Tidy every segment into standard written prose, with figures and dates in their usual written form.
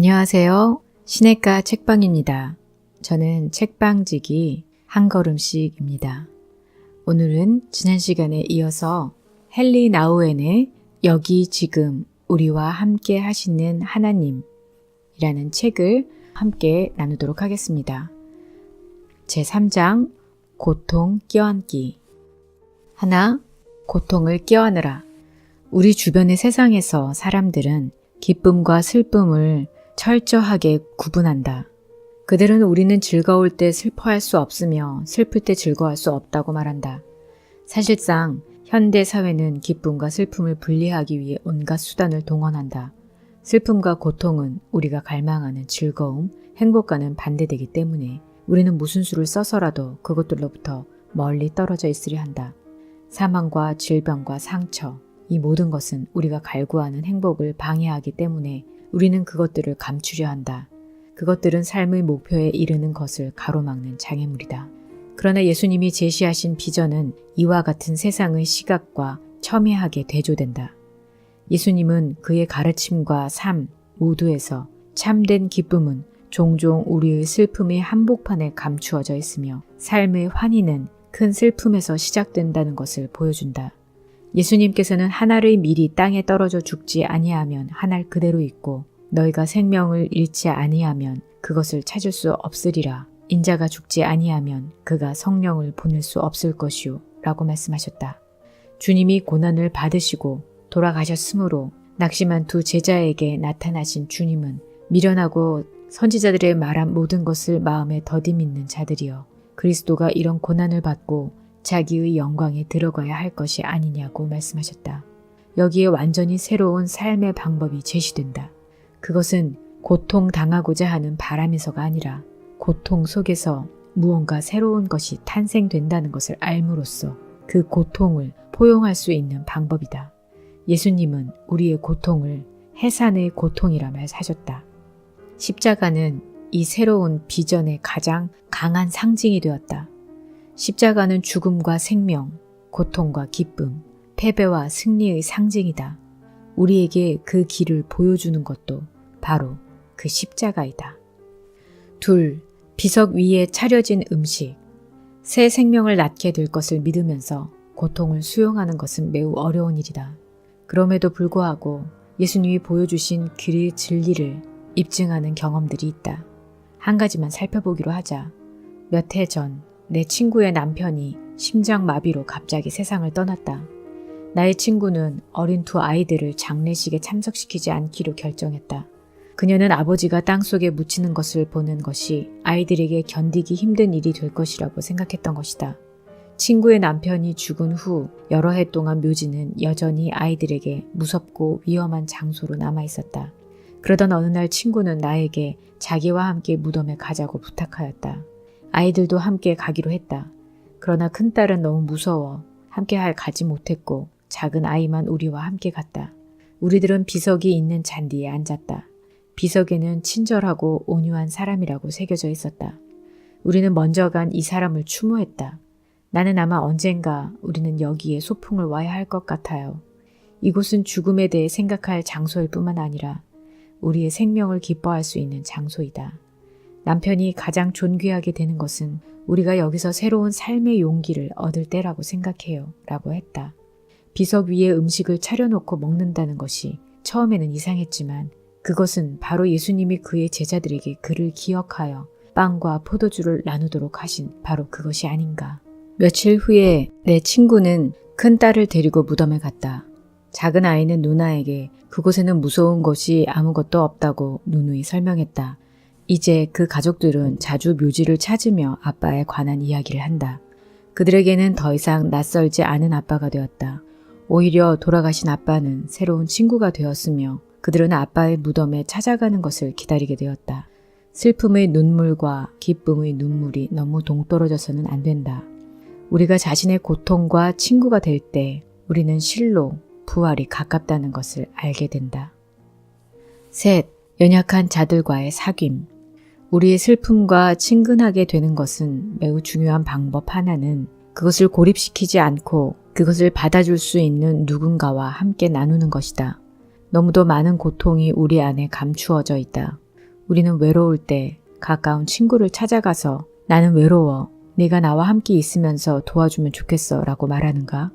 안녕하세요. 시냇가 책방입니다. 저는 책방지기 한 걸음씩입니다. 오늘은 지난 시간에 이어서 헨리 나우엔의 여기 지금 우리와 함께 하시는 하나님이라는 책을 함께 나누도록 하겠습니다. 제3장 고통 껴안기. 하나, 고통을 껴안으라. 우리 주변의 세상에서 사람들은 기쁨과 슬픔을 철저하게 구분한다. 그들은 우리는 즐거울 때 슬퍼할 수 없으며 슬플 때 즐거워할 수 없다고 말한다. 사실상 현대 사회는 기쁨과 슬픔을 분리하기 위해 온갖 수단을 동원한다. 슬픔과 고통은 우리가 갈망하는 즐거움, 행복과는 반대되기 때문에 우리는 무슨 수를 써서라도 그것들로부터 멀리 떨어져 있으려 한다. 사망과 질병과 상처, 이 모든 것은 우리가 갈구하는 행복을 방해하기 때문에 우리는 그것들을 감추려 한다. 그것들은 삶의 목표에 이르는 것을 가로막는 장애물이다. 그러나 예수님이 제시하신 비전은 이와 같은 세상의 시각과 첨예하게 대조된다. 예수님은 그의 가르침과 삶 모두에서 참된 기쁨은 종종 우리의 슬픔의 한복판에 감추어져 있으며 삶의 환희는 큰 슬픔에서 시작된다는 것을 보여준다. 예수님께서는 한 알의 밀이 땅에 떨어져 죽지 아니하면 한 알 그대로 있고 너희가 생명을 잃지 아니하면 그것을 찾을 수 없으리라. 인자가 죽지 아니하면 그가 성령을 보낼 수 없을 것이요 라고 말씀하셨다. 주님이 고난을 받으시고 돌아가셨으므로 낙심한 두 제자에게 나타나신 주님은 미련하고 선지자들의 말한 모든 것을 마음에 더디 믿는 자들이여 그리스도가 이런 고난을 받고 자기의 영광에 들어가야 할 것이 아니냐고 말씀하셨다. 여기에 완전히 새로운 삶의 방법이 제시된다. 그것은 고통당하고자 하는 바람에서가 아니라 고통 속에서 무언가 새로운 것이 탄생된다는 것을 알므로써 그 고통을 포용할 수 있는 방법이다. 예수님은 우리의 고통을 해산의 고통이라 말하셨다. 십자가는 이 새로운 비전의 가장 강한 상징이 되었다. 십자가는 죽음과 생명, 고통과 기쁨, 패배와 승리의 상징이다. 우리에게 그 길을 보여주는 것도 바로 그 십자가이다. 둘, 비석 위에 차려진 음식. 새 생명을 낳게 될 것을 믿으면서 고통을 수용하는 것은 매우 어려운 일이다. 그럼에도 불구하고 예수님이 보여주신 그의 진리를 입증하는 경험들이 있다. 한 가지만 살펴보기로 하자. 몇 해 전 내 친구의 남편이 심장마비로 갑자기 세상을 떠났다. 나의 친구는 어린 두 아이들을 장례식에 참석시키지 않기로 결정했다. 그녀는 아버지가 땅속에 묻히는 것을 보는 것이 아이들에게 견디기 힘든 일이 될 것이라고 생각했던 것이다. 친구의 남편이 죽은 후 여러 해 동안 묘지는 여전히 아이들에게 무섭고 위험한 장소로 남아있었다. 그러던 어느 날 친구는 나에게 자기와 함께 무덤에 가자고 부탁하였다. 아이들도 함께 가기로 했다. 그러나 큰딸은 너무 무서워 함께 가지 못했고 작은 아이만 우리와 함께 갔다. 우리들은 비석이 있는 잔디에 앉았다. 비석에는 친절하고 온유한 사람이라고 새겨져 있었다. 우리는 먼저 간 이 사람을 추모했다. 나는 아마 언젠가 우리는 여기에 소풍을 와야 할 것 같아요. 이곳은 죽음에 대해 생각할 장소일 뿐만 아니라 우리의 생명을 기뻐할 수 있는 장소이다. 남편이 가장 존귀하게 되는 것은 우리가 여기서 새로운 삶의 용기를 얻을 때라고 생각해요. 라고 했다. 비석 위에 음식을 차려놓고 먹는다는 것이 처음에는 이상했지만 그것은 바로 예수님이 그의 제자들에게 그를 기억하여 빵과 포도주를 나누도록 하신 바로 그것이 아닌가. 며칠 후에 내 친구는 큰 딸을 데리고 무덤에 갔다. 작은 아이는 누나에게 그곳에는 무서운 것이 아무것도 없다고 누누이 설명했다. 이제 그 가족들은 자주 묘지를 찾으며 아빠에 관한 이야기를 한다. 그들에게는 더 이상 낯설지 않은 아빠가 되었다. 오히려 돌아가신 아빠는 새로운 친구가 되었으며 그들은 아빠의 무덤에 찾아가는 것을 기다리게 되었다. 슬픔의 눈물과 기쁨의 눈물이 너무 동떨어져서는 안 된다. 우리가 자신의 고통과 친구가 될 때 우리는 실로 부활이 가깝다는 것을 알게 된다. 셋, 연약한 자들과의 사귐. 우리의 슬픔과 친근하게 되는 것은 매우 중요한 방법 하나는 그것을 고립시키지 않고 그것을 받아줄 수 있는 누군가와 함께 나누는 것이다. 너무도 많은 고통이 우리 안에 감추어져 있다. 우리는 외로울 때 가까운 친구를 찾아가서 나는 외로워. 네가 나와 함께 있으면서 도와주면 좋겠어 라고 말하는가?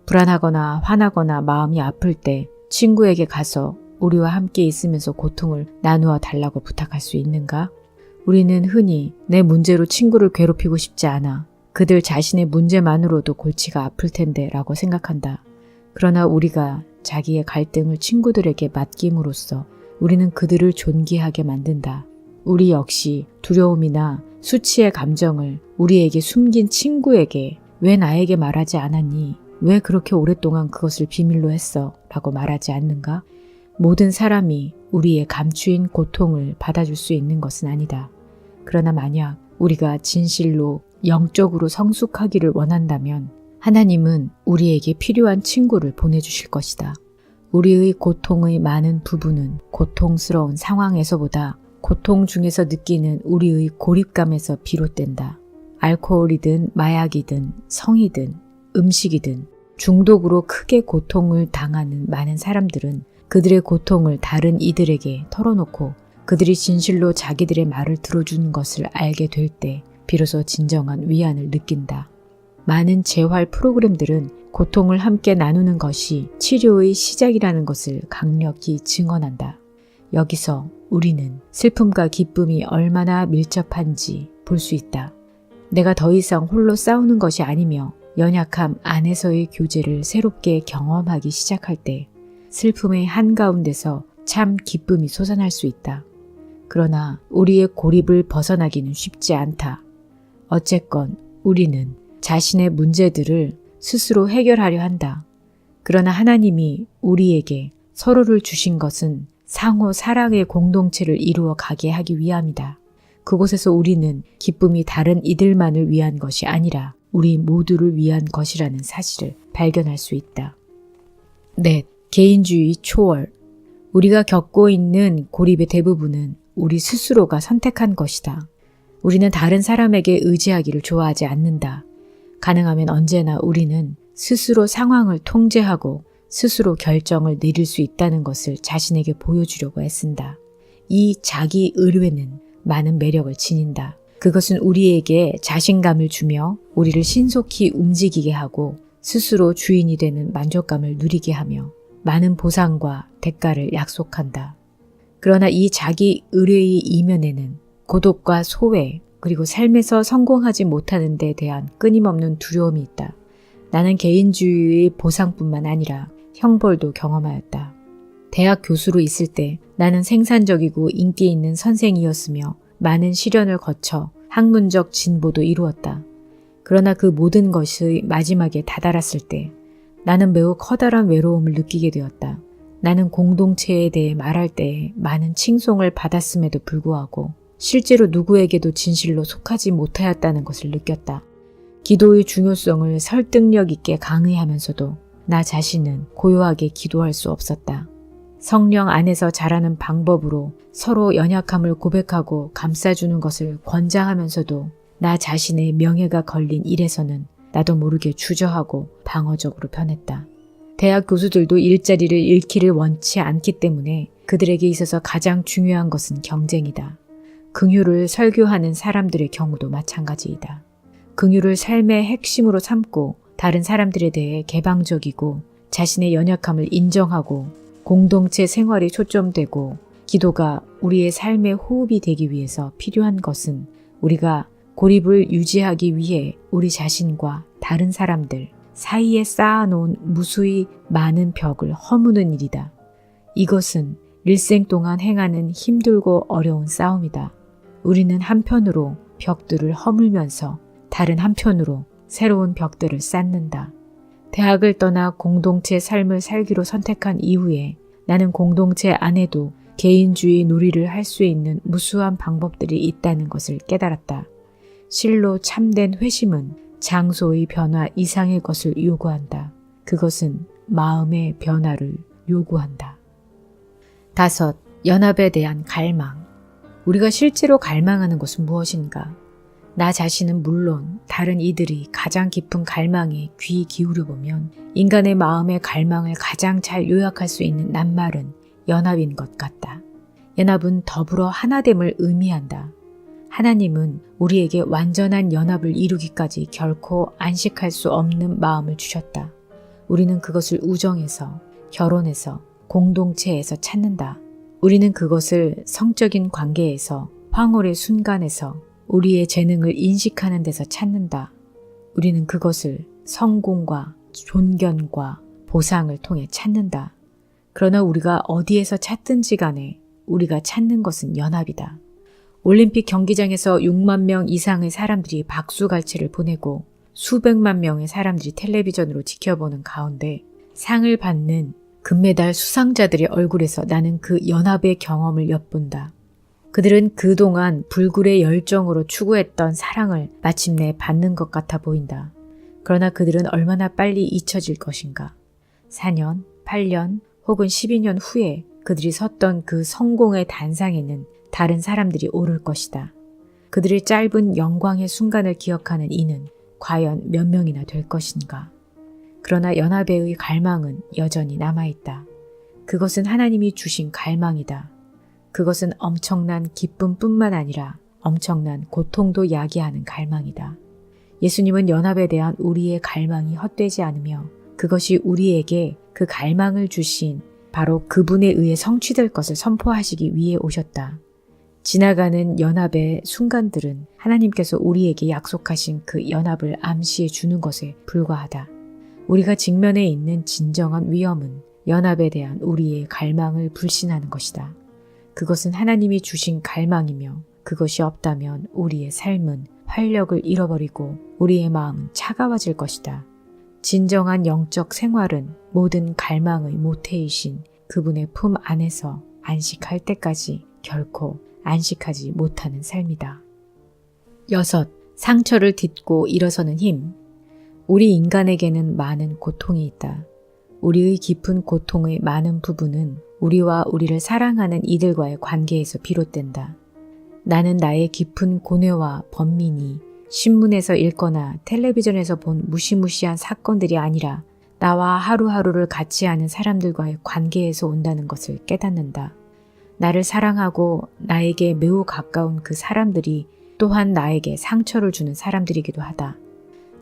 불안하거나 화나거나 마음이 아플 때 친구에게 가서 우리와 함께 있으면서 고통을 나누어 달라고 부탁할 수 있는가? 우리는 흔히 내 문제로 친구를 괴롭히고 싶지 않아. 그들 자신의 문제만으로도 골치가 아플 텐데 라고 생각한다. 그러나 우리가 자기의 갈등을 친구들에게 맡김으로써 우리는 그들을 존귀하게 만든다. 우리 역시 두려움이나 수치의 감정을 우리에게 숨긴 친구에게 왜 나에게 말하지 않았니? 왜 그렇게 오랫동안 그것을 비밀로 했어? 라고 말하지 않는가? 모든 사람이 우리의 감추인 고통을 받아줄 수 있는 것은 아니다. 그러나 만약 우리가 진실로 영적으로 성숙하기를 원한다면 하나님은 우리에게 필요한 친구를 보내주실 것이다. 우리의 고통의 많은 부분은 고통스러운 상황에서보다 고통 중에서 느끼는 우리의 고립감에서 비롯된다. 알코올이든 마약이든 성이든 음식이든 중독으로 크게 고통을 당하는 많은 사람들은 그들의 고통을 다른 이들에게 털어놓고 그들이 진실로 자기들의 말을 들어주는 것을 알게 될 때 비로소 진정한 위안을 느낀다. 많은 재활 프로그램들은 고통을 함께 나누는 것이 치료의 시작이라는 것을 강력히 증언한다. 여기서 우리는 슬픔과 기쁨이 얼마나 밀접한지 볼 수 있다. 내가 더 이상 홀로 싸우는 것이 아니며 연약함 안에서의 교제를 새롭게 경험하기 시작할 때 슬픔의 한가운데서 참 기쁨이 솟아날 수 있다. 그러나 우리의 고립을 벗어나기는 쉽지 않다. 어쨌건 우리는 자신의 문제들을 스스로 해결하려 한다. 그러나 하나님이 우리에게 서로를 주신 것은 상호 사랑의 공동체를 이루어 가게 하기 위함이다. 그곳에서 우리는 기쁨이 다른 이들만을 위한 것이 아니라 우리 모두를 위한 것이라는 사실을 발견할 수 있다. 넷, 개인주의 초월. 우리가 겪고 있는 고립의 대부분은 우리 스스로가 선택한 것이다. 우리는 다른 사람에게 의지하기를 좋아하지 않는다. 가능하면 언제나 우리는 스스로 상황을 통제하고 스스로 결정을 내릴 수 있다는 것을 자신에게 보여주려고 애쓴다. 이 자기 의뢰는 많은 매력을 지닌다. 그것은 우리에게 자신감을 주며 우리를 신속히 움직이게 하고 스스로 주인이 되는 만족감을 누리게 하며 많은 보상과 대가를 약속한다. 그러나 이 자기 의뢰의 이면에는 고독과 소외 그리고 삶에서 성공하지 못하는 데 대한 끊임없는 두려움이 있다. 나는 개인주의의 보상뿐만 아니라 형벌도 경험하였다. 대학 교수로 있을 때 나는 생산적이고 인기 있는 선생이었으며 많은 시련을 거쳐 학문적 진보도 이루었다. 그러나 그 모든 것의 마지막에 다다랐을 때 나는 매우 커다란 외로움을 느끼게 되었다. 나는 공동체에 대해 말할 때 많은 칭송을 받았음에도 불구하고 실제로 누구에게도 진실로 속하지 못하였다는 것을 느꼈다. 기도의 중요성을 설득력 있게 강의하면서도 나 자신은 고요하게 기도할 수 없었다. 성령 안에서 자라는 방법으로 서로 연약함을 고백하고 감싸주는 것을 권장하면서도 나 자신의 명예가 걸린 일에서는 나도 모르게 주저하고 방어적으로 변했다. 대학 교수들도 일자리를 잃기를 원치 않기 때문에 그들에게 있어서 가장 중요한 것은 경쟁이다. 긍휼을 설교하는 사람들의 경우도 마찬가지이다. 긍휼을 삶의 핵심으로 삼고 다른 사람들에 대해 개방적이고 자신의 연약함을 인정하고 공동체 생활이 초점되고 기도가 우리의 삶의 호흡이 되기 위해서 필요한 것은 우리가 고립을 유지하기 위해 우리 자신과 다른 사람들 사이에 쌓아놓은 무수히 많은 벽을 허무는 일이다. 이것은 일생 동안 행하는 힘들고 어려운 싸움이다. 우리는 한편으로 벽들을 허물면서 다른 한편으로 새로운 벽들을 쌓는다. 대학을 떠나 공동체 삶을 살기로 선택한 이후에 나는 공동체 안에도 개인주의 놀이를 할 수 있는 무수한 방법들이 있다는 것을 깨달았다. 실로 참된 회심은 장소의 변화 이상의 것을 요구한다. 그것은 마음의 변화를 요구한다. 5. 연합에 대한 갈망. 우리가 실제로 갈망하는 것은 무엇인가? 나 자신은 물론 다른 이들이 가장 깊은 갈망에 귀 기울여보면 인간의 마음의 갈망을 가장 잘 요약할 수 있는 낱말은 연합인 것 같다. 연합은 더불어 하나됨을 의미한다. 하나님은 우리에게 완전한 연합을 이루기까지 결코 안식할 수 없는 마음을 주셨다. 우리는 그것을 우정에서, 결혼에서, 공동체에서 찾는다. 우리는 그것을 성적인 관계에서, 황홀의 순간에서, 우리의 재능을 인식하는 데서 찾는다. 우리는 그것을 성공과 존경과 보상을 통해 찾는다. 그러나 우리가 어디에서 찾든지 간에 우리가 찾는 것은 연합이다. 올림픽 경기장에서 6만 명 이상의 사람들이 박수갈채를 보내고 수백만 명의 사람들이 텔레비전으로 지켜보는 가운데 상을 받는 금메달 수상자들의 얼굴에서 나는 그 연합의 경험을 엿본다. 그들은 그동안 불굴의 열정으로 추구했던 사랑을 마침내 받는 것 같아 보인다. 그러나 그들은 얼마나 빨리 잊혀질 것인가. 4년, 8년 혹은 12년 후에 그들이 섰던 그 성공의 단상에는 다른 사람들이 오를 것이다. 그들의 짧은 영광의 순간을 기억하는 이는 과연 몇 명이나 될 것인가. 그러나 연합의 갈망은 여전히 남아있다. 그것은 하나님이 주신 갈망이다. 그것은 엄청난 기쁨뿐만 아니라 엄청난 고통도 야기하는 갈망이다. 예수님은 연합에 대한 우리의 갈망이 헛되지 않으며 그것이 우리에게 그 갈망을 주신 바로 그분에 의해 성취될 것을 선포하시기 위해 오셨다. 지나가는 연합의 순간들은 하나님께서 우리에게 약속하신 그 연합을 암시해 주는 것에 불과하다. 우리가 직면해 있는 진정한 위험은 연합에 대한 우리의 갈망을 불신하는 것이다. 그것은 하나님이 주신 갈망이며 그것이 없다면 우리의 삶은 활력을 잃어버리고 우리의 마음은 차가워질 것이다. 진정한 영적 생활은 모든 갈망의 모태이신 그분의 품 안에서 안식할 때까지 결코 안식하지 못하는 삶이다. 6. 상처를 딛고 일어서는 힘. 우리 인간에게는 많은 고통이 있다. 우리의 깊은 고통의 많은 부분은 우리와 우리를 사랑하는 이들과의 관계에서 비롯된다. 나는 나의 깊은 고뇌와 번민이 신문에서 읽거나 텔레비전에서 본 무시무시한 사건들이 아니라 나와 하루하루를 같이 하는 사람들과의 관계에서 온다는 것을 깨닫는다. 나를 사랑하고 나에게 매우 가까운 그 사람들이 또한 나에게 상처를 주는 사람들이기도 하다.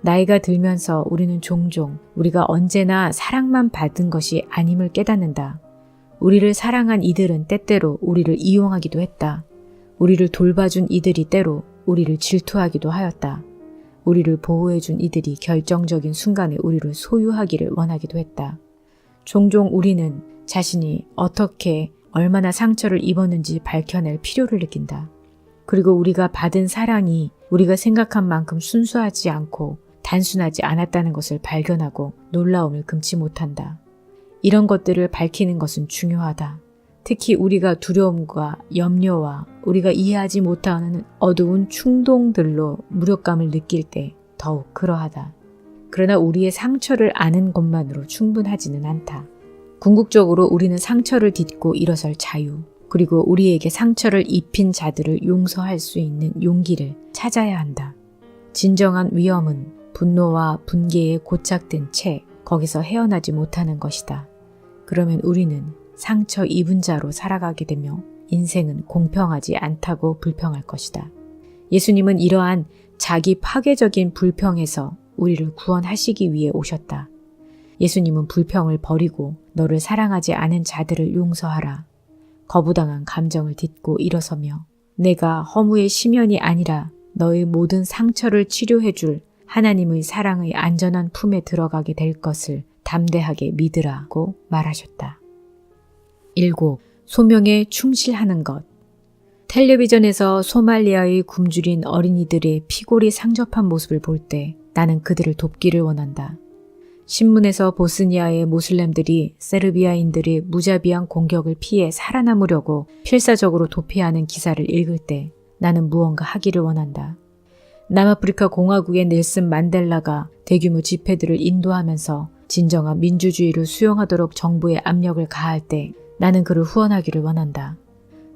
나이가 들면서 우리는 종종 우리가 언제나 사랑만 받은 것이 아님을 깨닫는다. 우리를 사랑한 이들은 때때로 우리를 이용하기도 했다. 우리를 돌봐준 이들이 때로 우리를 질투하기도 하였다. 우리를 보호해준 이들이 결정적인 순간에 우리를 소유하기를 원하기도 했다. 종종 우리는 자신이 어떻게 얼마나 상처를 입었는지 밝혀낼 필요를 느낀다. 그리고 우리가 받은 사랑이 우리가 생각한 만큼 순수하지 않고 단순하지 않았다는 것을 발견하고 놀라움을 금치 못한다. 이런 것들을 밝히는 것은 중요하다. 특히 우리가 두려움과 염려와 우리가 이해하지 못하는 어두운 충동들로 무력감을 느낄 때 더욱 그러하다. 그러나 우리의 상처를 아는 것만으로 충분하지는 않다. 궁극적으로 우리는 상처를 딛고 일어설 자유, 그리고 우리에게 상처를 입힌 자들을 용서할 수 있는 용기를 찾아야 한다. 진정한 위험은 분노와 분개에 고착된 채 거기서 헤어나지 못하는 것이다. 그러면 우리는 상처 입은 자로 살아가게 되며 인생은 공평하지 않다고 불평할 것이다. 예수님은 이러한 자기 파괴적인 불평에서 우리를 구원하시기 위해 오셨다. 예수님은 불평을 버리고 너를 사랑하지 않은 자들을 용서하라. 거부당한 감정을 딛고 일어서며 내가 허무의 심연이 아니라 너의 모든 상처를 치료해 줄 하나님의 사랑의 안전한 품에 들어가게 될 것을 담대하게 믿으라고 말하셨다. 7. 소명에 충실하는 것. 텔레비전에서 소말리아의 굶주린 어린이들의 피골이 상접한 모습을 볼 때 나는 그들을 돕기를 원한다. 신문에서 보스니아의 모슬렘들이 세르비아인들의 무자비한 공격을 피해 살아남으려고 필사적으로 도피하는 기사를 읽을 때 나는 무언가 하기를 원한다. 남아프리카 공화국의 넬슨 만델라가 대규모 집회들을 인도하면서 진정한 민주주의를 수용하도록 정부에 압력을 가할 때 나는 그를 후원하기를 원한다.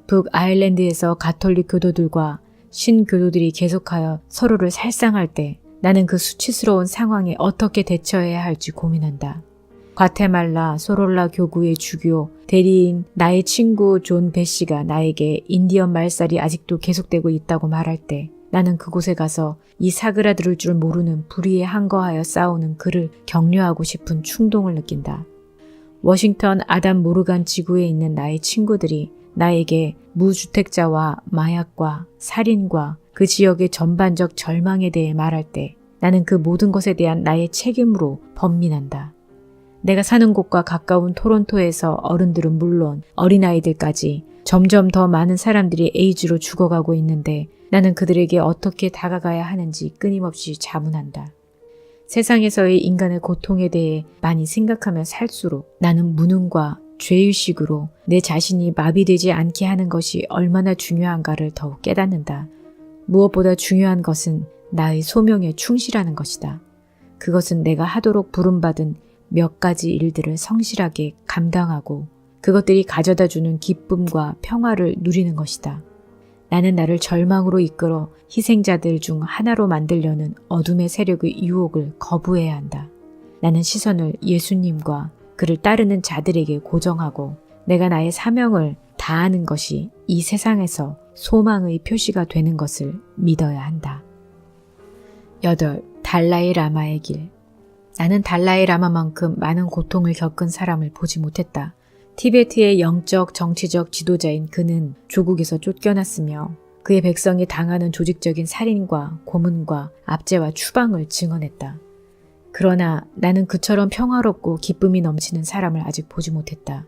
북아일랜드에서 가톨릭 교도들과 신교도들이 계속하여 서로를 살상할 때 나는 그 수치스러운 상황에 어떻게 대처해야 할지 고민한다. 과테말라 소롤라 교구의 주교 대리인 나의 친구 존 베시가 나에게 인디언 말살이 아직도 계속되고 있다고 말할 때 나는 그곳에 가서 이 사그라들 줄 모르는 불의에 항거하여 싸우는 그를 격려하고 싶은 충동을 느낀다. 워싱턴 아담 모르간 지구에 있는 나의 친구들이 나에게 무주택자와 마약과 살인과 그 지역의 전반적 절망에 대해 말할 때 나는 그 모든 것에 대한 나의 책임으로 번민한다. 내가 사는 곳과 가까운 토론토에서 어른들은 물론 어린아이들까지 점점 더 많은 사람들이 에이즈로 죽어가고 있는데 나는 그들에게 어떻게 다가가야 하는지 끊임없이 자문한다. 세상에서의 인간의 고통에 대해 많이 생각하며 살수록 나는 무능과 죄의식으로 내 자신이 마비되지 않게 하는 것이 얼마나 중요한가를 더욱 깨닫는다. 무엇보다 중요한 것은 나의 소명에 충실하는 것이다. 그것은 내가 하도록 부름받은 몇 가지 일들을 성실하게 감당하고 그것들이 가져다주는 기쁨과 평화를 누리는 것이다. 나는 나를 절망으로 이끌어 희생자들 중 하나로 만들려는 어둠의 세력의 유혹을 거부해야 한다. 나는 시선을 예수님과 그를 따르는 자들에게 고정하고 내가 나의 사명을 다하는 것이 이 세상에서 소망의 표시가 되는 것을 믿어야 한다. 8. 달라이 라마의 길. 나는 달라이 라마만큼 많은 고통을 겪은 사람을 보지 못했다. 티베트의 영적 정치적 지도자인 그는 조국에서 쫓겨났으며 그의 백성이 당하는 조직적인 살인과 고문과 압제와 추방을 증언했다. 그러나 나는 그처럼 평화롭고 기쁨이 넘치는 사람을 아직 보지 못했다.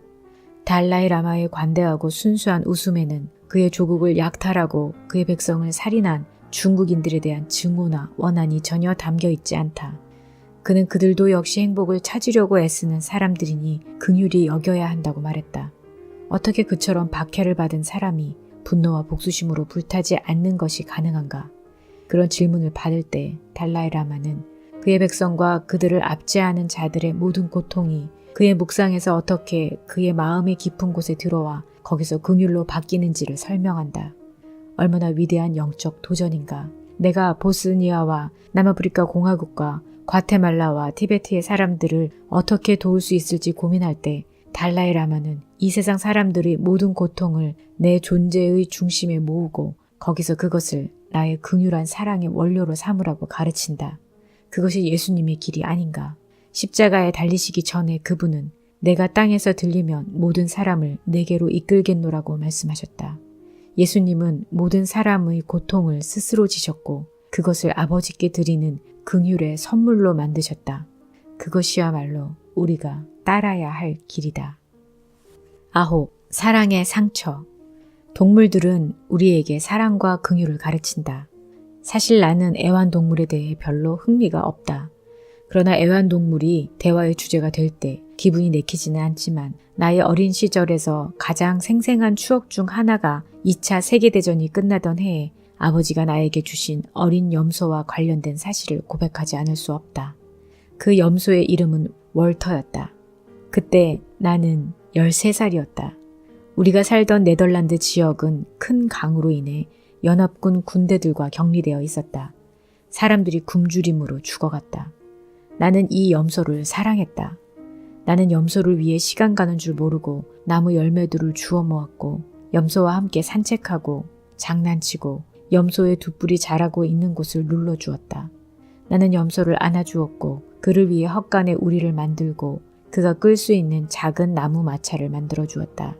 달라이 라마의 관대하고 순수한 웃음에는 그의 조국을 약탈하고 그의 백성을 살인한 중국인들에 대한 증오나 원한이 전혀 담겨 있지 않다. 그는 그들도 역시 행복을 찾으려고 애쓰는 사람들이니 긍휼히 여겨야 한다고 말했다. 어떻게 그처럼 박해를 받은 사람이 분노와 복수심으로 불타지 않는 것이 가능한가? 그런 질문을 받을 때 달라이 라마는 그의 백성과 그들을 압제하는 자들의 모든 고통이 그의 묵상에서 어떻게 그의 마음의 깊은 곳에 들어와 거기서 긍휼로 바뀌는지를 설명한다. 얼마나 위대한 영적 도전인가. 내가 보스니아와 남아프리카 공화국과 과테말라와 티베트의 사람들을 어떻게 도울 수 있을지 고민할 때 달라이 라마는 이 세상 사람들의 모든 고통을 내 존재의 중심에 모으고 거기서 그것을 나의 긍휼한 사랑의 원료로 삼으라고 가르친다. 그것이 예수님의 길이 아닌가. 십자가에 달리시기 전에 그분은 내가 땅에서 들리면 모든 사람을 내게로 이끌겠노라고 말씀하셨다. 예수님은 모든 사람의 고통을 스스로 지셨고 그것을 아버지께 드리는 긍휼의 선물로 만드셨다. 그것이야말로 우리가 따라야 할 길이다. 9. 사랑의 상처. 동물들은 우리에게 사랑과 긍휼을 가르친다. 사실 나는 애완동물에 대해 별로 흥미가 없다. 그러나 애완동물이 대화의 주제가 될 때 기분이 내키지는 않지만 나의 어린 시절에서 가장 생생한 추억 중 하나가 2차 세계대전이 끝나던 해에 아버지가 나에게 주신 어린 염소와 관련된 사실을 고백하지 않을 수 없다. 그 염소의 이름은 월터였다. 그때 나는 13살이었다. 우리가 살던 네덜란드 지역은 큰 강으로 인해 연합군 군대들과 격리되어 있었다. 사람들이 굶주림으로 죽어갔다. 나는 이 염소를 사랑했다. 나는 염소를 위해 시간 가는 줄 모르고 나무 열매들을 주워 모았고 염소와 함께 산책하고 장난치고 염소의 두 뿔이 자라고 있는 곳을 눌러주었다. 나는 염소를 안아주었고 그를 위해 헛간에 우리를 만들고 그가 끌 수 있는 작은 나무 마차를 만들어 주었다.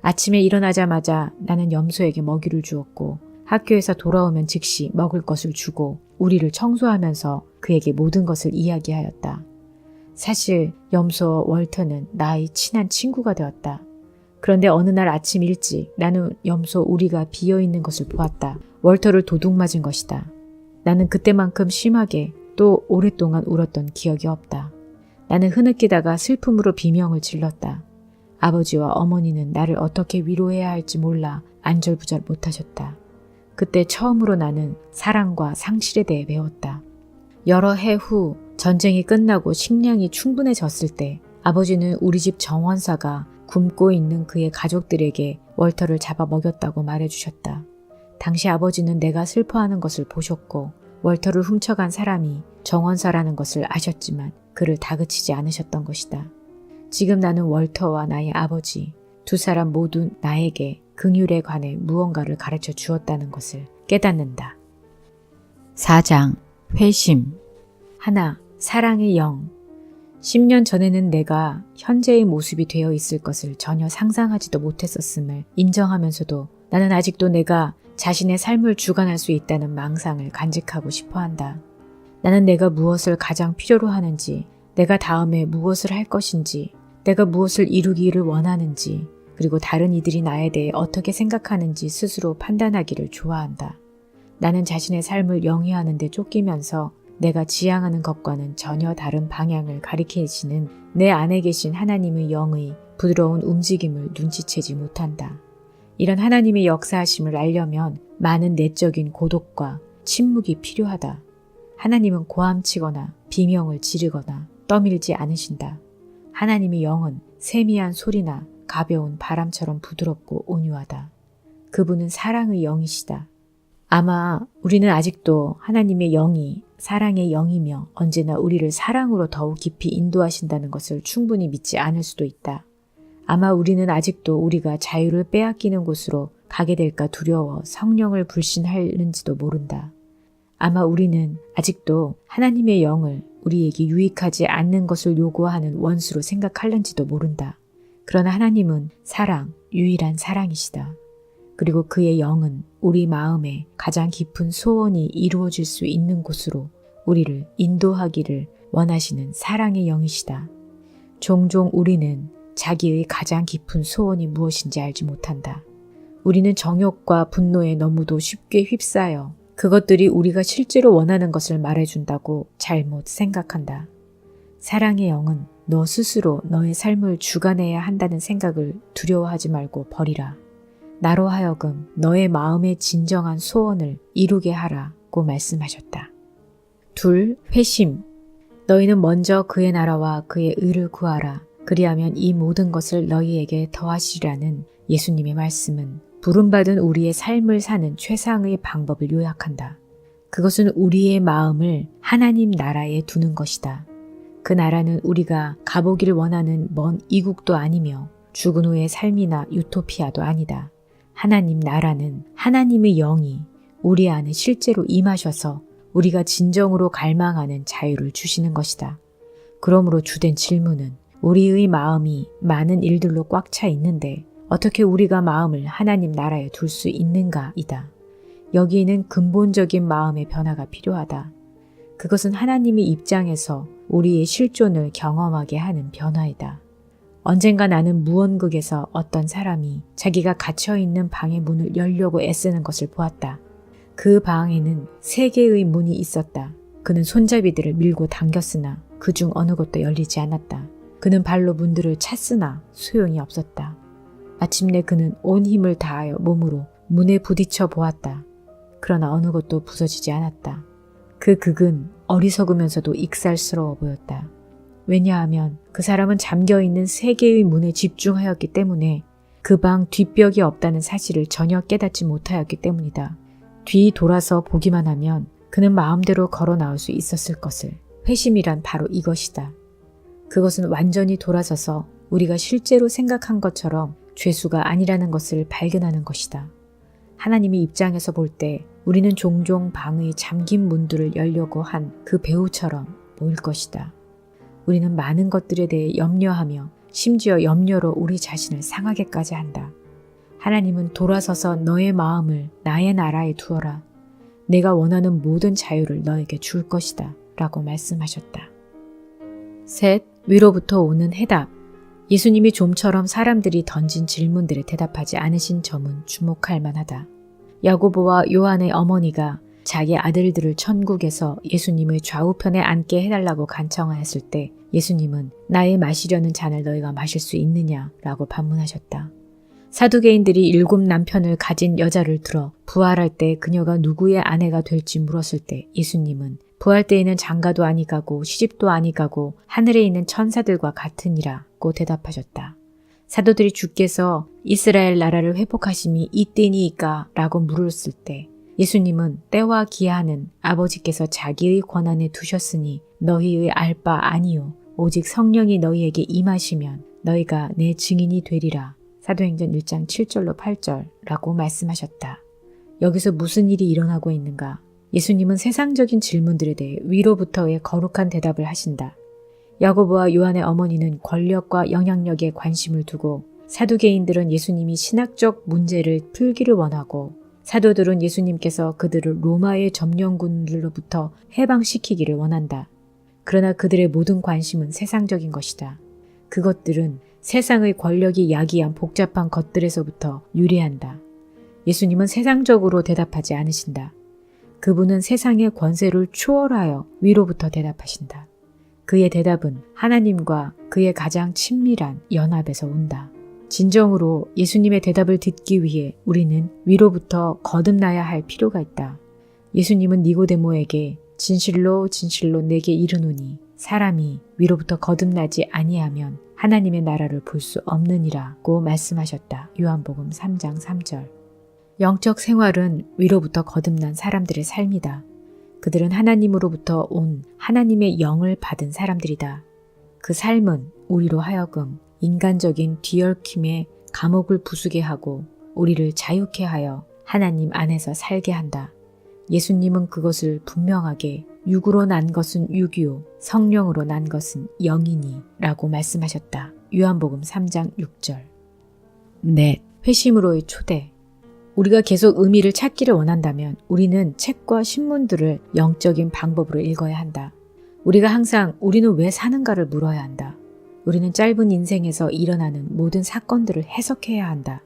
아침에 일어나자마자 나는 염소에게 먹이를 주었고 학교에서 돌아오면 즉시 먹을 것을 주고 우리를 청소하면서 그에게 모든 것을 이야기하였다. 사실 염소 월터는 나의 친한 친구가 되었다. 그런데 어느 날 아침 일찍 나는 염소 우리가 비어있는 것을 보았다. 월터를 도둑 맞은 것이다. 나는 그때만큼 심하게 또 오랫동안 울었던 기억이 없다. 나는 흐느끼다가 슬픔으로 비명을 질렀다. 아버지와 어머니는 나를 어떻게 위로해야 할지 몰라 안절부절 못하셨다. 그때 처음으로 나는 사랑과 상실에 대해 배웠다. 여러 해 후 전쟁이 끝나고 식량이 충분해졌을 때 아버지는 우리 집 정원사가 굶고 있는 그의 가족들에게 월터를 잡아 먹였다고 말해주셨다. 당시 아버지는 내가 슬퍼하는 것을 보셨고 월터를 훔쳐간 사람이 정원사라는 것을 아셨지만 그를 다그치지 않으셨던 것이다. 지금 나는 월터와 나의 아버지 두 사람 모두 나에게 긍휼에 관해 무언가를 가르쳐 주었다는 것을 깨닫는다. 4장 회심. 하나, 사랑의 영. 10년 전에는 내가 현재의 모습이 되어 있을 것을 전혀 상상하지도 못했었음을 인정하면서도 나는 아직도 내가 자신의 삶을 주관할 수 있다는 망상을 간직하고 싶어한다. 나는 내가 무엇을 가장 필요로 하는지, 내가 다음에 무엇을 할 것인지, 내가 무엇을 이루기를 원하는지, 그리고 다른 이들이 나에 대해 어떻게 생각하는지 스스로 판단하기를 좋아한다. 나는 자신의 삶을 영위하는 데 쫓기면서 내가 지향하는 것과는 전혀 다른 방향을 가리키시는 내 안에 계신 하나님의 영의 부드러운 움직임을 눈치채지 못한다. 이런 하나님의 역사하심을 알려면 많은 내적인 고독과 침묵이 필요하다. 하나님은 고함치거나 비명을 지르거나 떠밀지 않으신다. 하나님의 영은 세미한 소리나 가벼운 바람처럼 부드럽고 온유하다. 그분은 사랑의 영이시다. 아마 우리는 아직도 하나님의 영이 사랑의 영이며 언제나 우리를 사랑으로 더욱 깊이 인도하신다는 것을 충분히 믿지 않을 수도 있다. 아마 우리는 아직도 우리가 자유를 빼앗기는 곳으로 가게 될까 두려워 성령을 불신하는지도 모른다. 아마 우리는 아직도 하나님의 영을 우리에게 유익하지 않는 것을 요구하는 원수로 생각할는지도 모른다. 그러나 하나님은 사랑, 유일한 사랑이시다. 그리고 그의 영은 우리 마음에 가장 깊은 소원이 이루어질 수 있는 곳으로 우리를 인도하기를 원하시는 사랑의 영이시다. 종종 우리는 자기의 가장 깊은 소원이 무엇인지 알지 못한다. 우리는 정욕과 분노에 너무도 쉽게 휩싸여 그것들이 우리가 실제로 원하는 것을 말해준다고 잘못 생각한다. 사랑의 영은 너 스스로 너의 삶을 주관해야 한다는 생각을 두려워하지 말고 버리라. 나로 하여금 너의 마음의 진정한 소원을 이루게 하라고 말씀하셨다. 2. 회심. 너희는 먼저 그의 나라와 그의 의를 구하라. 그리하면 이 모든 것을 너희에게 더하시리라는 예수님의 말씀은 부름받은 우리의 삶을 사는 최상의 방법을 요약한다. 그것은 우리의 마음을 하나님 나라에 두는 것이다. 그 나라는 우리가 가보기를 원하는 먼 이국도 아니며 죽은 후의 삶이나 유토피아도 아니다. 하나님 나라는 하나님의 영이 우리 안에 실제로 임하셔서 우리가 진정으로 갈망하는 자유를 주시는 것이다. 그러므로 주된 질문은 우리의 마음이 많은 일들로 꽉 차 있는데 어떻게 우리가 마음을 하나님 나라에 둘 수 있는가이다. 여기에는 근본적인 마음의 변화가 필요하다. 그것은 하나님의 입장에서 우리의 실존을 경험하게 하는 변화이다. 언젠가 나는 무언극에서 어떤 사람이 자기가 갇혀있는 방의 문을 열려고 애쓰는 것을 보았다. 그 방에는 3개의 문이 있었다. 그는 손잡이들을 밀고 당겼으나 그중 어느 것도 열리지 않았다. 그는 발로 문들을 찼으나 소용이 없었다. 마침내 그는 온 힘을 다하여 몸으로 문에 부딪혀 보았다. 그러나 어느 것도 부서지지 않았다. 그 극은 어리석으면서도 익살스러워 보였다. 왜냐하면 그 사람은 잠겨있는 3개의 문에 집중하였기 때문에 그 방 뒷벽이 없다는 사실을 전혀 깨닫지 못하였기 때문이다. 뒤 돌아서 보기만 하면 그는 마음대로 걸어 나올 수 있었을 것을. 회심이란 바로 이것이다. 그것은 완전히 돌아서서 우리가 실제로 생각한 것처럼 죄수가 아니라는 것을 발견하는 것이다. 하나님의 입장에서 볼 때 우리는 종종 방의 잠긴 문들을 열려고 한 그 배우처럼 보일 것이다. 우리는 많은 것들에 대해 염려하며 심지어 염려로 우리 자신을 상하게까지 한다. 하나님은 돌아서서 너의 마음을 나의 나라에 두어라. 내가 원하는 모든 자유를 너에게 줄 것이다. 라고 말씀하셨다. 셋, 위로부터 오는 해답. 예수님이 좀처럼 사람들이 던진 질문들에 대답하지 않으신 점은 주목할 만하다. 야고보와 요한의 어머니가 자기 아들들을 천국에서 예수님의 좌우편에 앉게 해달라고 간청하였을 때 예수님은 나의 마시려는 잔을 너희가 마실 수 있느냐? 라고 반문하셨다. 사두개인들이 7 남편을 가진 여자를 들어 부활할 때 그녀가 누구의 아내가 될지 물었을 때 예수님은 부활 때에는 장가도 아니 가고 시집도 아니 가고 하늘에 있는 천사들과 같으니라고 대답하셨다. 사도들이 주께서 이스라엘 나라를 회복하심이 이때니까 라고 물었을 때 예수님은 때와 기하는 아버지께서 자기의 권한에 두셨으니 너희의 알 바 아니요 오직 성령이 너희에게 임하시면 너희가 내 증인이 되리라. 사도행전 1장 7절로 8절라고 말씀하셨다. 여기서 무슨 일이 일어나고 있는가? 예수님은 세상적인 질문들에 대해 위로부터의 거룩한 대답을 하신다. 야고보와 요한의 어머니는 권력과 영향력에 관심을 두고 사두개인들은 예수님이 신학적 문제를 풀기를 원하고 사도들은 예수님께서 그들을 로마의 점령군들로부터 해방시키기를 원한다. 그러나 그들의 모든 관심은 세상적인 것이다. 그것들은 세상의 권력이 야기한 복잡한 것들에서부터 유래한다. 예수님은 세상적으로 대답하지 않으신다. 그분은 세상의 권세를 초월하여 위로부터 대답하신다. 그의 대답은 하나님과 그의 가장 친밀한 연합에서 온다. 진정으로 예수님의 대답을 듣기 위해 우리는 위로부터 거듭나야 할 필요가 있다. 예수님은 니고데모에게 진실로 진실로 내게 이르노니 사람이 위로부터 거듭나지 아니하면 하나님의 나라를 볼 수 없느니라고 말씀하셨다. 요한복음 3장 3절. 영적 생활은 위로부터 거듭난 사람들의 삶이다. 그들은 하나님으로부터 온 하나님의 영을 받은 사람들이다. 그 삶은 우리로 하여금 인간적인 뒤얽힘에 감옥을 부수게 하고 우리를 자유케 하여 하나님 안에서 살게 한다. 예수님은 그것을 분명하게 육으로 난 것은 육이요 성령으로 난 것은 영이니 라고 말씀하셨다. 요한복음 3장 6절. 넷. 회심으로의 초대. 우리가 계속 의미를 찾기를 원한다면 우리는 책과 신문들을 영적인 방법으로 읽어야 한다. 우리가 항상 우리는 왜 사는가를 물어야 한다. 우리는 짧은 인생에서 일어나는 모든 사건들을 해석해야 한다.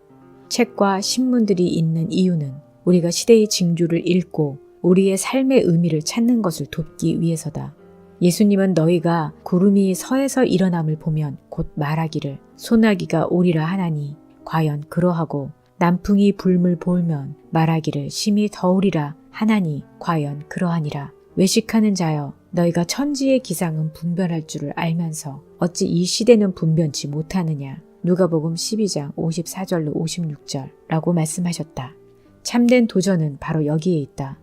책과 신문들이 있는 이유는 우리가 시대의 징조를 읽고 우리의 삶의 의미를 찾는 것을 돕기 위해서다. 예수님은 너희가 구름이 서에서 일어남을 보면 곧 말하기를 소나기가 오리라 하나니 과연 그러하고 남풍이 불물 볼면 말하기를 심히 더우리라 하나니 과연 그러하니라. 외식하는 자여 너희가 천지의 기상은 분별할 줄을 알면서 어찌 이 시대는 분변치 못하느냐. 누가복음 12장 54절로 56절 라고 말씀하셨다. 참된 도전은 바로 여기에 있다.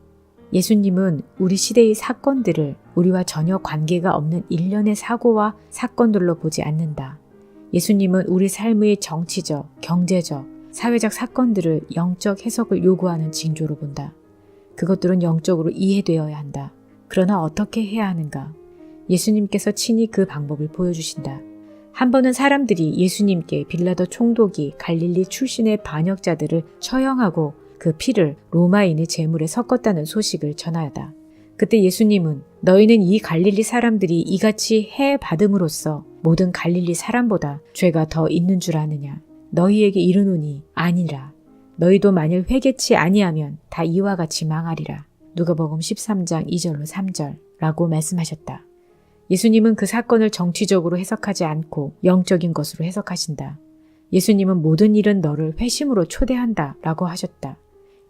예수님은 우리 시대의 사건들을 우리와 전혀 관계가 없는 일련의 사고와 사건들로 보지 않는다. 예수님은 우리 삶의 정치적, 경제적, 사회적 사건들을 영적 해석을 요구하는 징조로 본다. 그것들은 영적으로 이해되어야 한다. 그러나 어떻게 해야 하는가? 예수님께서 친히 그 방법을 보여주신다. 한 번은 사람들이 예수님께 빌라도 총독이 갈릴리 출신의 반역자들을 처형하고 그 피를 로마인의 제물에 섞었다는 소식을 전하였다. 그때 예수님은 너희는 이 갈릴리 사람들이 이같이 해 받음으로써 모든 갈릴리 사람보다 죄가 더 있는 줄 아느냐. 너희에게 이르노니 아니라. 너희도 만일 회개치 아니하면 다 이와 같이 망하리라. 누가복음 13장 2절로 3절 라고 말씀하셨다. 예수님은 그 사건을 정치적으로 해석하지 않고 영적인 것으로 해석하신다. 예수님은 모든 일은 너를 회심으로 초대한다 라고 하셨다.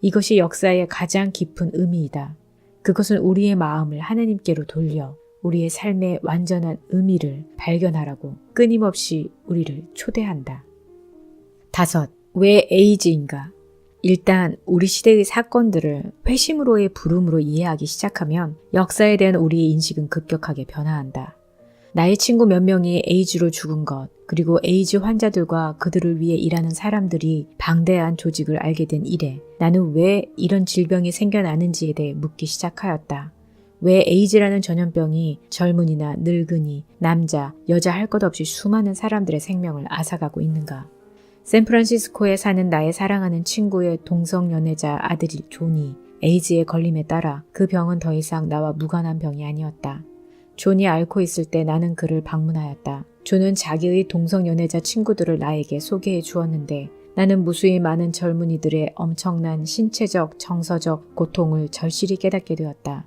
이것이 역사의 가장 깊은 의미이다. 그것은 우리의 마음을 하나님께로 돌려 우리의 삶의 완전한 의미를 발견하라고 끊임없이 우리를 초대한다. 5. 왜 에이즈인가? 일단 우리 시대의 사건들을 회심으로의 부름으로 이해하기 시작하면 역사에 대한 우리의 인식은 급격하게 변화한다. 나의 친구 몇 명이 에이즈로 죽은 것, 그리고 에이즈 환자들과 그들을 위해 일하는 사람들이 방대한 조직을 알게 된 이래 나는 왜 이런 질병이 생겨나는지에 대해 묻기 시작하였다. 왜 에이즈라는 전염병이 젊은이나 늙은이, 남자, 여자 할 것 없이 수많은 사람들의 생명을 앗아가고 있는가? 샌프란시스코에 사는 나의 사랑하는 친구의 동성연애자 아들이 존이 에이즈에 걸림에 따라 그 병은 더 이상 나와 무관한 병이 아니었다. 존이 앓고 있을 때 나는 그를 방문하였다. 존은 자기의 동성연애자 친구들을 나에게 소개해 주었는데 나는 무수히 많은 젊은이들의 엄청난 신체적, 정서적 고통을 절실히 깨닫게 되었다.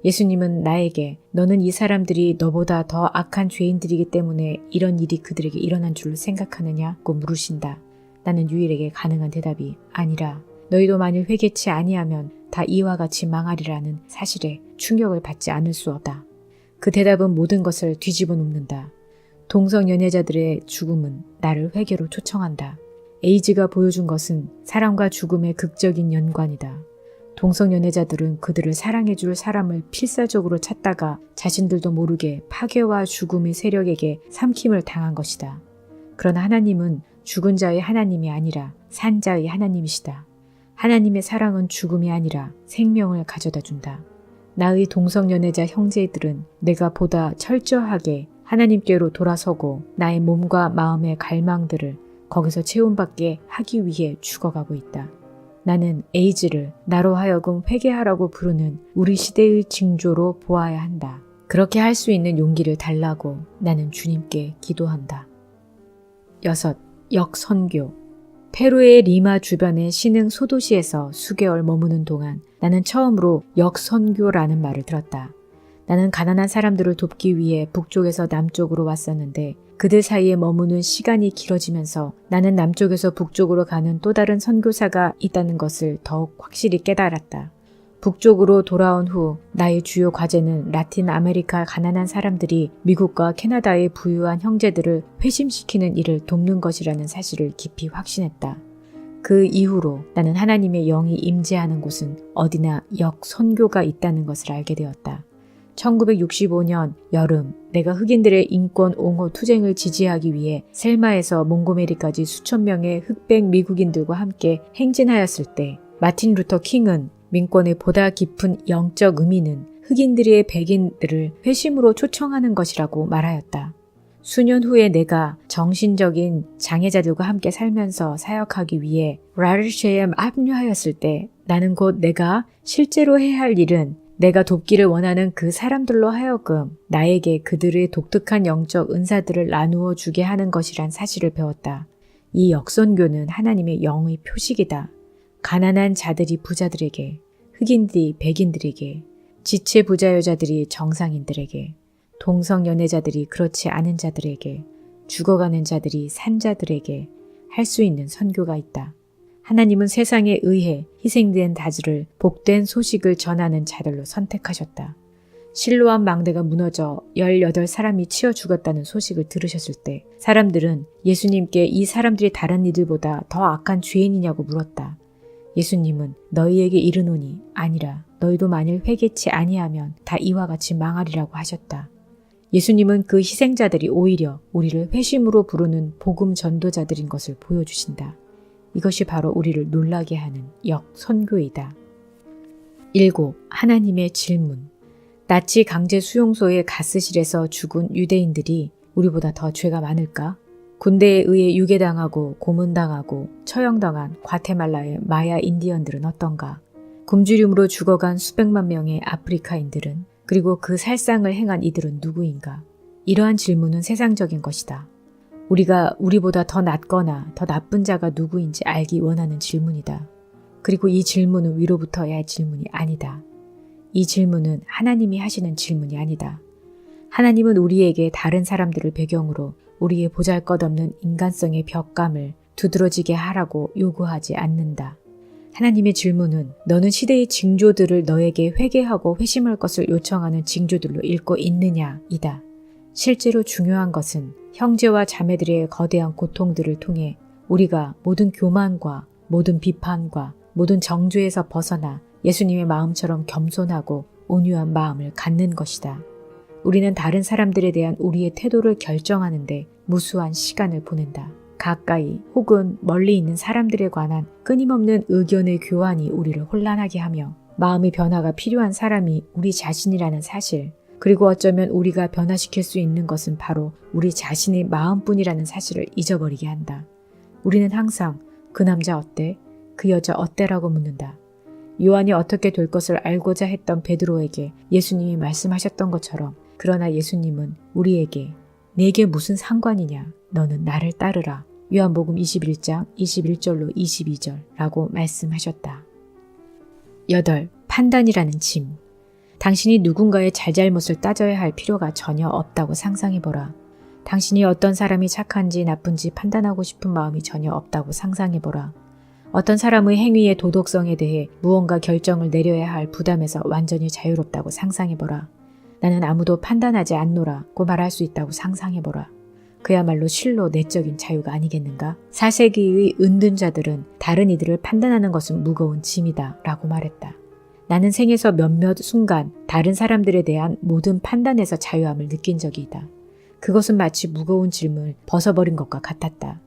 예수님은 나에게 너는 이 사람들이 너보다 더 악한 죄인들이기 때문에 이런 일이 그들에게 일어난 줄로 생각하느냐고 물으신다. 나는 유일하게 가능한 대답이 아니라 너희도 만일 회개치 아니하면 다 이와 같이 망하리라는 사실에 충격을 받지 않을 수 없다. 그 대답은 모든 것을 뒤집어 놓는다. 동성연애자들의 죽음은 나를 회개로 초청한다. 에이즈가 보여준 것은 사람과 죽음의 극적인 연관이다. 동성연애자들은 그들을 사랑해줄 사람을 필사적으로 찾다가 자신들도 모르게 파괴와 죽음의 세력에게 삼킴을 당한 것이다. 그러나 하나님은 죽은 자의 하나님이 아니라 산 자의 하나님이시다. 하나님의 사랑은 죽음이 아니라 생명을 가져다 준다. 나의 동성연애자 형제들은 내가 보다 철저하게 하나님께로 돌아서고 나의 몸과 마음의 갈망들을 거기서 채움받게 하기 위해 죽어가고 있다. 나는 에이즈를 나로 하여금 회개하라고 부르는 우리 시대의 징조로 보아야 한다. 그렇게 할 수 있는 용기를 달라고 나는 주님께 기도한다. 6. 역선교. 페루의 리마 주변의 신흥 소도시에서 수개월 머무는 동안 나는 처음으로 역선교라는 말을 들었다. 나는 가난한 사람들을 돕기 위해 북쪽에서 남쪽으로 왔었는데 그들 사이에 머무는 시간이 길어지면서 나는 남쪽에서 북쪽으로 가는 또 다른 선교사가 있다는 것을 더욱 확실히 깨달았다. 북쪽으로 돌아온 후 나의 주요 과제는 라틴 아메리카 가난한 사람들이 미국과 캐나다의 부유한 형제들을 회심시키는 일을 돕는 것이라는 사실을 깊이 확신했다. 그 이후로 나는 하나님의 영이 임재하는 곳은 어디나 역선교가 있다는 것을 알게 되었다. 1965년 여름 내가 흑인들의 인권 옹호 투쟁을 지지하기 위해 셀마에서 몽고메리까지 수천 명의 흑백 미국인들과 함께 행진하였을 때 마틴 루터 킹은 민권의 보다 깊은 영적 의미는 흑인들의 백인들을 회심으로 초청하는 것이라고 말하였다. 수년 후에 내가 정신적인 장애자들과 함께 살면서 사역하기 위해 라르쉐에 합류하였을 때 나는 곧 내가 실제로 해야 할 일은 내가 돕기를 원하는 그 사람들로 하여금 나에게 그들의 독특한 영적 은사들을 나누어 주게 하는 것이란 사실을 배웠다. 이 역선교는 하나님의 영의 표식이다. 가난한 자들이 부자들에게, 흑인들이 백인들에게, 지체 부자 여자들이 정상인들에게, 동성연애자들이 그렇지 않은 자들에게, 죽어가는 자들이 산 자들에게 할 수 있는 선교가 있다. 하나님은 세상에 의해 희생된 다주를 복된 소식을 전하는 자들로 선택하셨다. 실로암 망대가 무너져 18사람이 치어 죽었다는 소식을 들으셨을 때 사람들은 예수님께 이 사람들이 다른 이들보다 더 악한 죄인이냐고 물었다. 예수님은 너희에게 이르노니 아니라 너희도 만일 회개치 아니하면 다 이와 같이 망하리라고 하셨다. 예수님은 그 희생자들이 오히려 우리를 회심으로 부르는 복음 전도자들인 것을 보여주신다. 이것이 바로 우리를 놀라게 하는 역선교이다. 7. 하나님의 질문. 나치 강제 수용소의 가스실에서 죽은 유대인들이 우리보다 더 죄가 많을까? 군대에 의해 유괴당하고 고문당하고 처형당한 과테말라의 마야 인디언들은 어떤가? 굶주림으로 죽어간 수백만 명의 아프리카인들은 그리고 그 살상을 행한 이들은 누구인가? 이러한 질문은 세상적인 것이다. 우리가 우리보다 더 낫거나 더 나쁜 자가 누구인지 알기 원하는 질문이다. 그리고 이 질문은 위로부터 해야 할 질문이 아니다. 이 질문은 하나님이 하시는 질문이 아니다. 하나님은 우리에게 다른 사람들을 배경으로 우리의 보잘것없는 인간성의 벽감을 두드러지게 하라고 요구하지 않는다. 하나님의 질문은 너는 시대의 징조들을 너에게 회개하고 회심할 것을 요청하는 징조들로 읽고 있느냐 이다. 실제로 중요한 것은 형제와 자매들의 거대한 고통들을 통해 우리가 모든 교만과 모든 비판과 모든 정죄에서 벗어나 예수님의 마음처럼 겸손하고 온유한 마음을 갖는 것이다. 우리는 다른 사람들에 대한 우리의 태도를 결정하는데 무수한 시간을 보낸다. 가까이 혹은 멀리 있는 사람들에 관한 끊임없는 의견의 교환이 우리를 혼란하게 하며 마음의 변화가 필요한 사람이 우리 자신이라는 사실, 그리고 어쩌면 우리가 변화시킬 수 있는 것은 바로 우리 자신의 마음뿐이라는 사실을 잊어버리게 한다. 우리는 항상 그 남자 어때? 그 여자 어때라고 묻는다. 요한이 어떻게 될 것을 알고자 했던 베드로에게 예수님이 말씀하셨던 것처럼, 그러나 예수님은 우리에게 내게 무슨 상관이냐? 너는 나를 따르라. 요한복음 21장 21절로 22절라고 말씀하셨다. 8. 판단이라는 짐. 당신이 누군가의 잘잘못을 따져야 할 필요가 전혀 없다고 상상해보라. 당신이 어떤 사람이 착한지 나쁜지 판단하고 싶은 마음이 전혀 없다고 상상해보라. 어떤 사람의 행위의 도덕성에 대해 무언가 결정을 내려야 할 부담에서 완전히 자유롭다고 상상해보라. 나는 아무도 판단하지 않노라고 말할 수 있다고 상상해보라. 그야말로 실로 내적인 자유가 아니겠는가? 4세기의 은둔자들은 다른 이들을 판단하는 것은 무거운 짐이다 라고 말했다. 나는 생에서 몇몇 순간 다른 사람들에 대한 모든 판단에서 자유함을 느낀 적이 있다. 그것은 마치 무거운 짐을 벗어버린 것과 같았다.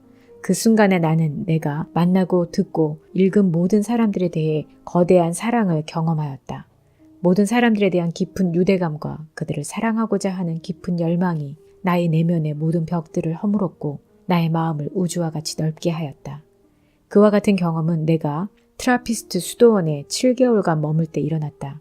그 순간에 나는 내가 만나고 듣고 읽은 모든 사람들에 대해 거대한 사랑을 경험하였다. 모든 사람들에 대한 깊은 유대감과 그들을 사랑하고자 하는 깊은 열망이 나의 내면의 모든 벽들을 허물었고 나의 마음을 우주와 같이 넓게 하였다. 그와 같은 경험은 내가 트라피스트 수도원에 7개월간 머물 때 일어났다.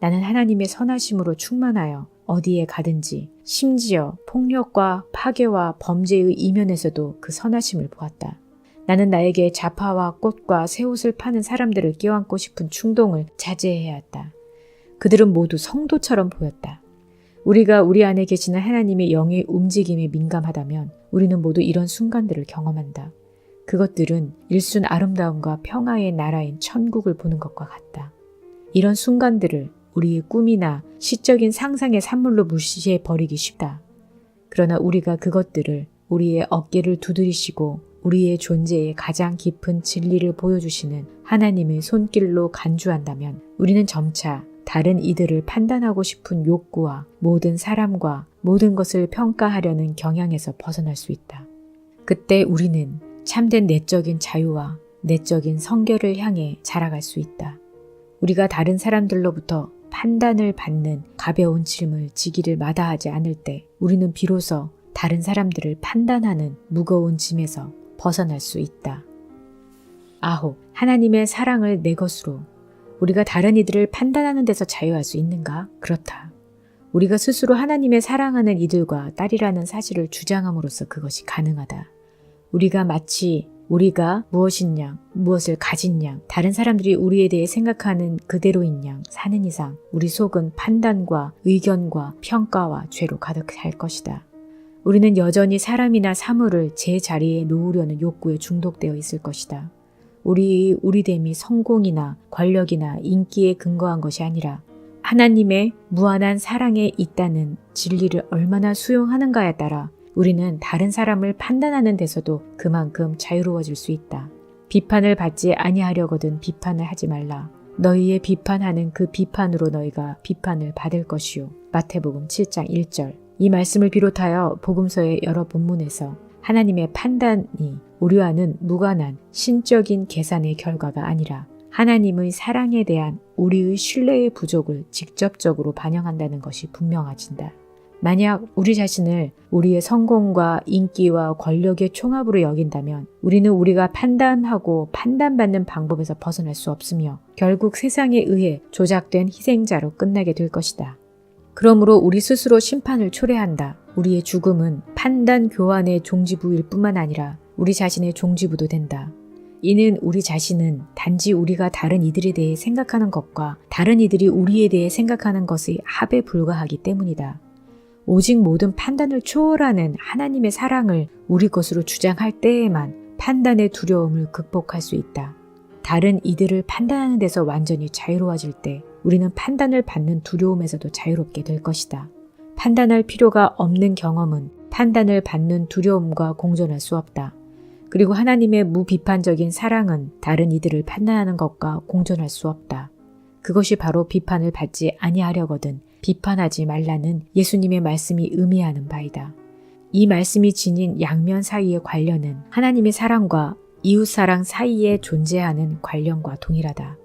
나는 하나님의 선하심으로 충만하여 어디에 가든지 심지어 폭력과 파괴와 범죄의 이면에서도 그 선하심을 보았다. 나는 나에게 자파와 꽃과 새 옷을 파는 사람들을 껴안고 싶은 충동을 자제해야 했다. 그들은 모두 성도처럼 보였다. 우리가 우리 안에 계시는 하나님의 영의 움직임에 민감하다면 우리는 모두 이런 순간들을 경험한다. 그것들은 일순 아름다움과 평화의 나라인 천국을 보는 것과 같다. 이런 순간들을 우리의 꿈이나 시적인 상상의 산물로 무시해 버리기 쉽다. 그러나 우리가 그것들을 우리의 어깨를 두드리시고 우리의 존재의 가장 깊은 진리를 보여주시는 하나님의 손길로 간주한다면 우리는 점차 다른 이들을 판단하고 싶은 욕구와 모든 사람과 모든 것을 평가하려는 경향에서 벗어날 수 있다. 그때 우리는 참된 내적인 자유와 내적인 성결을 향해 자라갈 수 있다. 우리가 다른 사람들로부터 판단을 받는 가벼운 짐을 지기를 마다하지 않을 때 우리는 비로소 다른 사람들을 판단하는 무거운 짐에서 벗어날 수 있다. 9. 하나님의 사랑을 내 것으로. 우리가 다른 이들을 판단하는 데서 자유할 수 있는가? 그렇다. 우리가 스스로 하나님의 사랑하는 이들과 딸이라는 사실을 주장함으로써 그것이 가능하다. 우리가 마치 우리가 무엇인 양, 무엇을 가진 양, 다른 사람들이 우리에 대해 생각하는 그대로인 양 사는 이상 우리 속은 판단과 의견과 평가와 죄로 가득할 것이다. 우리는 여전히 사람이나 사물을 제 자리에 놓으려는 욕구에 중독되어 있을 것이다. 우리의 우리됨이 성공이나 권력이나 인기에 근거한 것이 아니라 하나님의 무한한 사랑에 있다는 진리를 얼마나 수용하는가에 따라 우리는 다른 사람을 판단하는 데서도 그만큼 자유로워질 수 있다. 비판을 받지 아니하려거든 비판을 하지 말라. 너희의 비판하는 그 비판으로 너희가 비판을 받을 것이요. 마태복음 7장 1절. 이 말씀을 비롯하여 복음서의 여러 본문에서 하나님의 판단이 우리와는 무관한 신적인 계산의 결과가 아니라 하나님의 사랑에 대한 우리의 신뢰의 부족을 직접적으로 반영한다는 것이 분명해진다. 만약 우리 자신을 우리의 성공과 인기와 권력의 총합으로 여긴다면 우리는 우리가 판단하고 판단받는 방법에서 벗어날 수 없으며 결국 세상에 의해 조작된 희생자로 끝나게 될 것이다. 그러므로 우리 스스로 심판을 초래한다. 우리의 죽음은 판단 교환의 종지부일 뿐만 아니라 우리 자신의 종지부도 된다. 이는 우리 자신은 단지 우리가 다른 이들에 대해 생각하는 것과 다른 이들이 우리에 대해 생각하는 것의 합에 불과하기 때문이다. 오직 모든 판단을 초월하는 하나님의 사랑을 우리 것으로 주장할 때에만 판단의 두려움을 극복할 수 있다. 다른 이들을 판단하는 데서 완전히 자유로워질 때 우리는 판단을 받는 두려움에서도 자유롭게 될 것이다. 판단할 필요가 없는 경험은 판단을 받는 두려움과 공존할 수 없다. 그리고 하나님의 무비판적인 사랑은 다른 이들을 판단하는 것과 공존할 수 없다. 그것이 바로 비판을 받지 아니하려거든 비판하지 말라는 예수님의 말씀이 의미하는 바이다. 이 말씀이 지닌 양면 사이의 관련은 하나님의 사랑과 이웃사랑 사이에 존재하는 관련과 동일하다.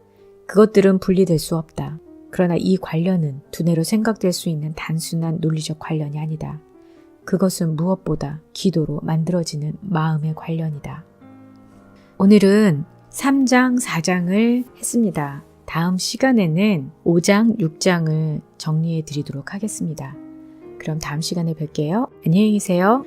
그것들은 분리될 수 없다. 그러나 이 관련은 두뇌로 생각될 수 있는 단순한 논리적 관련이 아니다. 그것은 무엇보다 기도로 만들어지는 마음의 관련이다. 오늘은 3장, 4장을 했습니다. 다음 시간에는 5장, 6장을 정리해 드리도록 하겠습니다. 그럼 다음 시간에 뵐게요. 안녕히 계세요.